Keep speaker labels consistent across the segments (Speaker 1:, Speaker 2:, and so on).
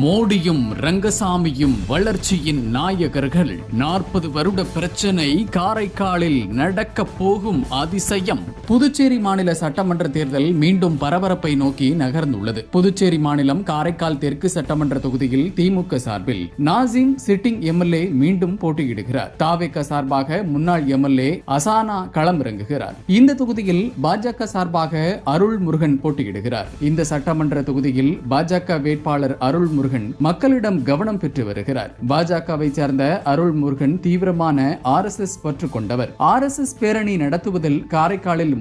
Speaker 1: மோடியும் ரங்கசாமியும் வளர்ச்சியின் நாயகர்கள். 40 வருட பிரச்சனை காரைக்காலில் நடக்க போகும் அதிசயம். புதுச்சேரி மாநில சட்டமன்ற தேர்தல் மீண்டும் பரபரப்பை நோக்கி நகர்ந்துள்ளது. புதுச்சேரி மாநிலம் காரைக்கால் தெற்கு சட்டமன்ற தொகுதியில் திமுக சார்பில் நாசிம் சிட்டிங் எம்எல்ஏ மீண்டும் போட்டியிடுகிறார். தாவேக சார்பாக முன்னாள் எம்எல்ஏ அசானா களமிறங்குகிறார். இந்த தொகுதியில் பாஜக சார்பாக அருள்முருகன் போட்டியிடுகிறார். இந்த சட்டமன்ற தொகுதியில் பாஜக வேட்பாளர் அருள்முருகன் மக்களிடம் கவனம் பெற்று வருகிறார். பாஜகவை சேர்ந்த அருள்முருகன் தீவிரமான RSS பற்று கொண்டவர். RSS பேரணி நடத்துவதில் காரைக்காலில்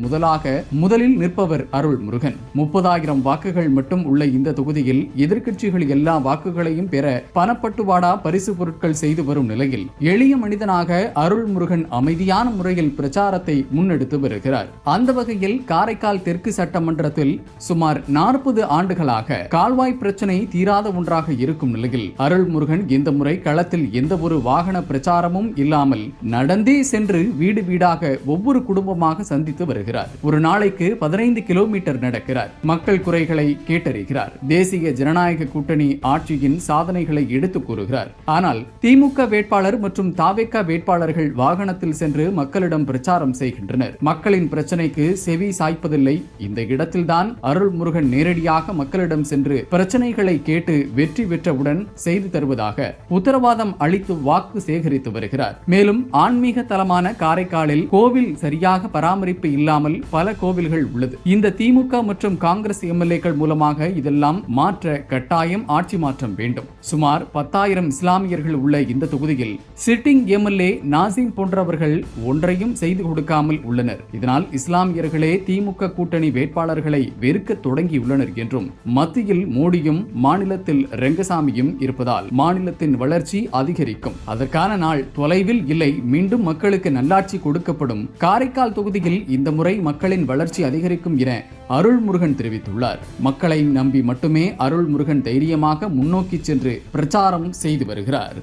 Speaker 1: முதலில் நிற்பவர் அருள்முருகன். 30,000 வாக்குகள் மட்டும் உள்ள இந்த தொகுதியில் எதிர்க்கட்சிகள் எல்லா வாக்குகளையும் பெற பணப்பட்டுவாடா பரிசு பொருட்கள் செய்து வரும் நிலையில் எளிய மனிதனாக அருள்முருகன் அமைதியான முறையில் பிரச்சாரத்தை முன்னெடுத்து வருகிறார். அந்த வகையில் காரைக்கால் தெற்கு சட்டமன்றத்தில் சுமார் 40 ஆண்டுகளாக கால்வாய் பிரச்சனை தீராத ஒன்றாக இருக்கும் நிலையில் அருள்முருகன் இந்த முறை களத்தில் எந்த ஒரு வாகன பிரச்சாரமும் இல்லாமல் நடந்தே சென்று வீடு வீடாக ஒவ்வொரு குடும்பமாக சந்தித்து வருகிறார். ஒரு நாளைக்கு 15 கிலோமீட்டர் நடக்கிறார். மக்கள் குறைகளை கேட்டறிகிறார். தேசிய ஜனநாயக கூட்டணி ஆட்சியின் சாதனைகளை எடுத்துக் கூறுகிறார். ஆனால் திமுக வேட்பாளர் மற்றும் தாவேக வேட்பாளர்கள் வாகனத்தில் சென்று மக்களிடம் பிரச்சாரம் செய்கின்றனர். மக்களின் பிரச்சனைக்கு செவி சாய்ப்பதில்லை. இந்த இடத்தில்தான் அருள்முருகன் நேரடியாக மக்களிடம் சென்று பிரச்சனைகளை கேட்டு வெற்றி பெற்றவுடன் செய்து தருவதாக உத்தரவாதம் அளித்து வாக்கு சேகரித்து வருகிறார். மேலும் ஆன்மீக தலமான காரைக்காலில் கோவில் சரியாக பராமரிப்பு இல்லாமல் பல கோவில்கள் உள்ளது. இந்த திமுக மற்றும் காங்கிரஸ் எம்எல்ஏக்கள் மூலமாக இதெல்லாம் மாற்ற கட்டாயம் ஆட்சி மாற்றம் வேண்டும். சுமார் 10,000 இஸ்லாமியர்கள் உள்ள இந்த தொகுதியில் சிட்டிங் எம்எல்ஏ நாசிம் போன்றவர்கள் ஒன்றையும் செய்து கொடுக்காமல் உள்ளனர். இதனால் இஸ்லாமியர்களே திமுக கூட்டணி வேட்பாளர்களை வெறுக்க தொடங்கியுள்ளனர் என்றும் மத்தியில் மோடியும் மாநிலத்தில் ரங்கசாமியும் இருப்பதால் மாநிலத்தின் வளர்ச்சி அதிகரிக்கும். அதற்கான நாள் தொலைவில் இல்லை. மீண்டும் மக்களுக்கு நல்லாட்சி கொடுக்கப்படும். காரைக்கால் தொகுதியில் இந்த முறை மக்களின் வளர்ச்சி அதிகரிக்கும் என அருள்முருகன் தெரிவித்துள்ளார். மக்களை நம்பி மட்டுமே அருள்முருகன் தைரியமாக முன்னோக்கி சென்று பிரச்சாரம் செய்து வருகிறார்.